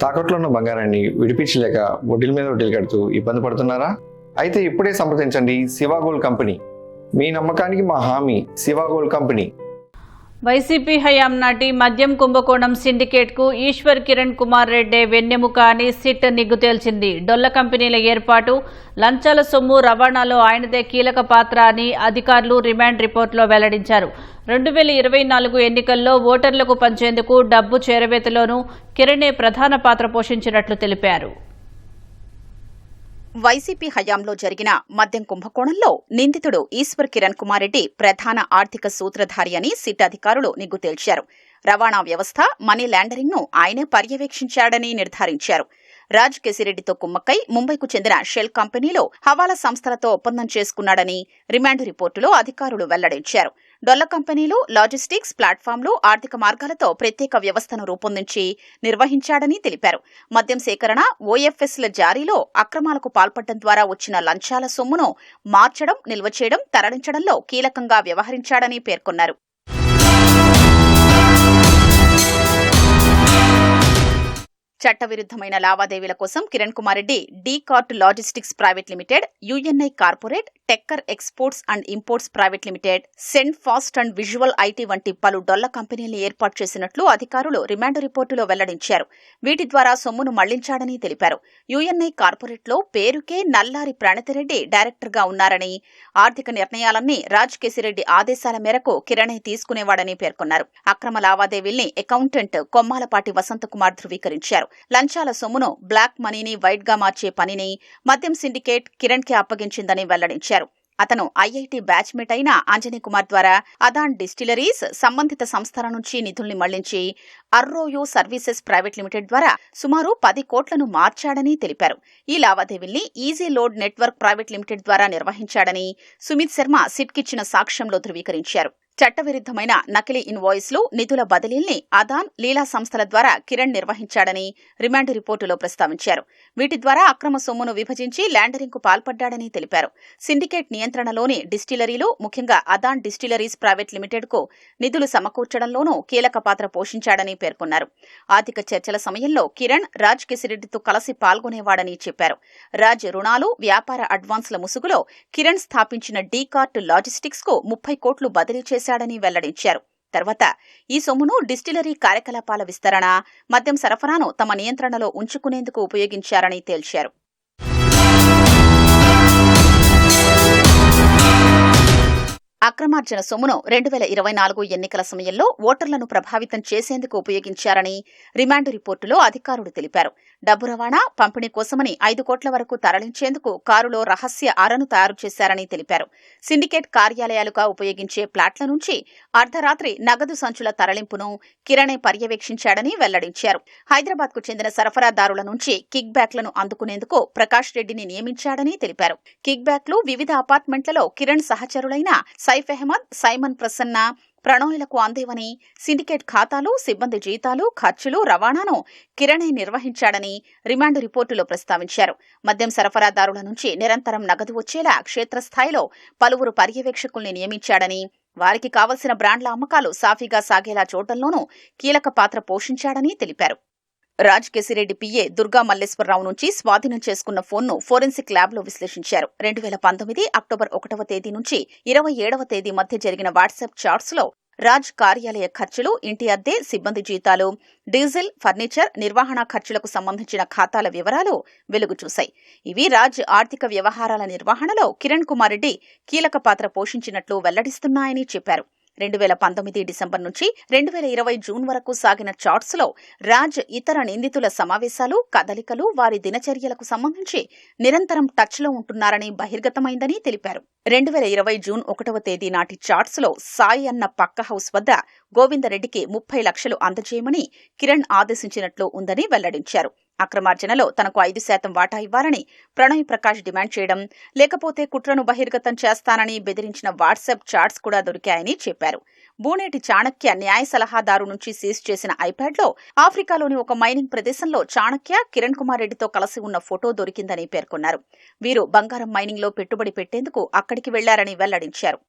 తాకట్లో ఉన్న బంగారాన్ని విడిపించలేక వడ్డీల మీద వడ్డీలు కడుతూ ఇబ్బంది పడుతున్నారా? అయితే ఇప్పుడే సంప్రదించండి శివ గోల్డ్ కంపెనీ. మీ నమ్మకానికి మా హామీ శివ గోల్డ్ కంపెనీ. వైసీపీ హయాం నాటి మద్యం కుంభకోణం సిండికేట్కు ఈశ్వర్ కిరణ్ కుమార్ రెడ్డి వెన్నెముక అని సిట్ నిగ్గు తేల్చింది. డొల్ల కంపెనీల ఏర్పాటు, లంచాల సొమ్ము రవాణాలో ఆయనదే కీలక పాత్ర అని అధికారులు రిమాండ్ రిపోర్టులో వెల్లడించారు. 2024 ఎన్నికల్లో ఓటర్లకు పంచేందుకు డబ్బు చేరవేతలోనూ కిరణే ప్రధాన పాత్ర పోషించినట్లు తెలిపారు. వైసీపీ హయాంలో జరిగిన మద్యం కుంభకోణంలో నిందితుడు ఈశ్వర్ కిరణ్ కుమార్ రెడ్డి ప్రధాన ఆర్థిక సూత్రధారి అని సిట్ అధికారులు నిగ్గు తేల్చారు. రవాణా వ్యవస్థ, మనీ లాండరింగ్ ను ఆయనే పర్యవేక్షించాడని నిర్ధారించారు. రాజ్ కేసిరెడ్డితో కుమ్మక్కై ముంబైకు చెందిన షెల్ కంపెనీలో హవాలా సంస్థలతో ఒప్పందం చేసుకున్నాడని రిమాండ్ రిపోర్టులో అధికారులు వెల్లడించారు. డొల్ల కంపెనీలు, లాజిస్టిక్స్, ప్లాట్ఫామ్లు, ఆర్థిక మార్గాలతో ప్రత్యేక వ్యవస్థను రూపొందించి నిర్వహించాడని తెలిపారు. మద్యం సేకరణ, ఓఎఫ్ఎస్ల జారీలో అక్రమాలకు పాల్పడడం ద్వారా వచ్చిన లంచాల సొమ్మును మార్చడం, నిల్వ చేయడం, తరలించడంలో కీలకంగా వ్యవహరించాడని పేర్కొన్నారు. చట్టవిరుద్ధమైన లావాదేవీల కోసం Kiran Kumar Reddy D-cart logistics private limited, UNI corporate, taker exports and imports private limited, send fast and visual IT వంటి పలు డొల్ల కంపెనీలను ఏర్పాటు చేసినట్లు అధికారులు రిమాండ్ రిపోర్టులో వెల్లడించారు. వీటి ద్వారా సొమ్మును మళ్లించాడని తెలిపారు. యుఎన్ఐ కార్పొరేట్లో పేరుకే నల్లారి ప్రణతిరెడ్డి డైరెక్టర్గా ఉన్నారని, ఆర్థిక నిర్ణయాలన్నీ రాజ్ కేసిరెడ్డి ఆదేశాల మేరకు కిరణే తీసుకునేవాడని పేర్కొన్నారు. అక్రమ లావాదేవీల్ని అకౌంటెంట్ కొమ్మాలపాటి వసంతకుమార్ ధృవీకరించారు. లంచాల సొమ్మును బ్లాక్ మనీని వైట్ గా మార్చే పనిని మద్యం సిండికేట్ కిరణ్ కి అప్పగించిందని వెల్లడించారు. అతను ఐఐటి బ్యాచ్మేట్ అయిన అంజనీ కుమార్ ద్వారా అదాన్ డిస్టిలరీస్ సంబంధిత సంస్థల నుంచి నిధుల్ని మళ్లించి అర్రోయో సర్వీసెస్ ప్రైవేట్ లిమిటెడ్ ద్వారా సుమారు 10 కోట్లను మార్చాడని తెలిపారు. ఈ లావాదేవీల్ని easy load network private limited ద్వారా నిర్వహించాడని సుమిత్ శర్మ సిట్కిచ్చిన సాక్ష్యంలో ధృవీకరించారు. చట్టవిరుద్ధమైన నకిలీ ఇన్వాయిస్లు, నిధుల బదిలీల్ని అదాన్, లీలా సంస్థల ద్వారా కిరణ్ నిర్వహించాడని రిమాండ్ రిపోర్టులో ప్రస్తావించారు. వీటి ద్వారా అక్రమ సొమ్మును విభజించి ల్యాండరింగ్ కు పాల్పడ్డాడని తెలిపారు. సిండికేట్ నియంత్రణలోని డిస్టిలరీలు, ముఖ్యంగా అదాన్ డిస్టిలరీస్ ప్రైవేట్ లిమిటెడ్ కు నిధులు సమకూర్చడంలోనూ కీలక పాత్ర పోషించాడని పేర్కొన్నారు. ఆర్థిక చర్చల సమయంలో కిరణ్ రాజ్ కేసిరెడ్డితో కలిసి పాల్గొనేవాడని చెప్పారు. రాజ్ రుణాలు, వ్యాపార అడ్వాన్స్ల ముసుగులో కిరణ్ స్థాపించిన డీ-కార్ట్ లాజిస్టిక్స్ కు 30 కోట్లు బదిలీ చేశాడని వెల్లడించారు. తర్వాత ఈ సొమ్మును డిస్టిలరీ కార్యకలాపాల విస్తరణ, మద్యం సరఫరాను తమ నియంత్రణలో ఉంచుకునేందుకు ఉపయోగించారని తేల్చారు. అక్రమార్జన సొమ్మును 2024 ఎన్నికల సమయంలో ఓటర్లను ప్రభావితం చేసేందుకు ఉపయోగించారని రిమాండ్ రిపోర్టులో అధికారులు తెలిపారు. డబ్బు రవాణా, పంపిణీ కోసమని 5 కోట్ల వరకు తరలించేందుకు కారులో రహస్య అరను తయారు చేశారని తెలిపారు. సిండికేట్ కార్యాలయాలుగా ఉపయోగించే ప్లాట్ల నుంచి అర్ధరాత్రి నగదు సంచుల తరలింపును కిరణే పర్యవేక్షించాడని వెల్లడించారు. హైదరాబాద్ కు చెందిన సరఫరాదారుల నుంచి కిక్ బ్యాక్లను అందుకునేందుకు ప్రకాష్ రెడ్డిని నియమించాడని తెలిపారు. కిక్ బ్యాక్లు వివిధ అపార్ట్మెంట్లలో కిరణ్ సహచరులైన సైఫ్ అహ్మద్, సైమన్ ప్రసన్న, ప్రణోయ్లకు అందేవని, సిండికేట్ ఖాతాలు, సిబ్బంది జీతాలు, ఖర్చులు, రవాణాను కిరణే నిర్వహించాడని రిమాండ్ రిపోర్టులో ప్రస్తావించారు. మద్యం సరఫరాదారుల నుంచి నిరంతరం నగదు వచ్చేలా క్షేత్రస్థాయిలో పలువురు పర్యవేక్షకుల్ని నియమించాడని, వారికి కావలసిన బ్రాండ్ల అమ్మకాలు సాఫీగా సాగేలా చూడటంలోనూ కీలక పాత్ర పోషించాడని తెలిపారు. రాజ్ కేసిరెడ్డి పిఏ దుర్గా మల్లేశ్వరరావు నుంచి స్వాధీనం చేసుకున్న ఫోన్ను ఫోరెన్సిక్ ల్యాబ్లో విశ్లేషించారు. 2019 అక్టోబర్ 1వ తేదీ నుంచి 27వ తేదీ మధ్య జరిగిన వాట్సాప్ చాట్స్లో రాజ్ కార్యాలయ ఖర్చులు, ఇంటి అద్దె, సిబ్బంది జీతాలు, డీజిల్, ఫర్నిచర్, నిర్వహణ ఖర్చులకు సంబంధించిన ఖాతాల వివరాలు వెలుగు చూశాయి. ఇవి రాజ్ ఆర్థిక వ్యవహారాల నిర్వహణలో కిరణ్ కుమార్ రెడ్డి కీలక పాత్ర పోషించినట్లు వెల్లడిస్తున్నాయని చెప్పారు. 2019 డిసెంబర్ నుంచి 2020 జూన్ వరకు సాగిన చాట్స్లో రాజ్ ఇతర నిందితుల సమావేశాలు, కదలికలు, వారి దినచర్యలకు సంబంధించి నిరంతరం టచ్లో ఉంటున్నారని బహిర్గతమైందని తెలిపారు. 2020 జూన్ 1వ తేదీ నాటి చాట్స్లో సాయి అన్న పక్క హౌస్ వద్ద గోవిందరెడ్డికి 30 లక్షలు అందజేయమని కిరణ్ ఆదేశించినట్లు ఉందని వెల్లడించారు. అక్రమార్జనలో తనకు 5% వాటా ఇవ్వాలని ప్రణయ్ ప్రకాష్ డిమాండ్ చేయడం, లేకపోతే కుట్రను బహిర్గతం చేస్తానని బెదిరించిన వాట్సాప్ చాట్స్ కూడా దొరికాయని చెప్పారు. బూనేటి చాణక్య న్యాయ సలహాదారు నుంచి సీజ్ చేసిన ఐప్యాడ్లో ఆఫ్రికాలోని ఒక మైనింగ్ ప్రదేశంలో చాణక్య, కిరణ్ కుమార్ రెడ్డితో కలిసి ఉన్న ఫోటో దొరికిందని పేర్కొన్నారు. వీరు బంగారం మైనింగ్లో పెట్టుబడి పెట్టేందుకు అక్కడికి వెళ్లారని వెల్లడించారు.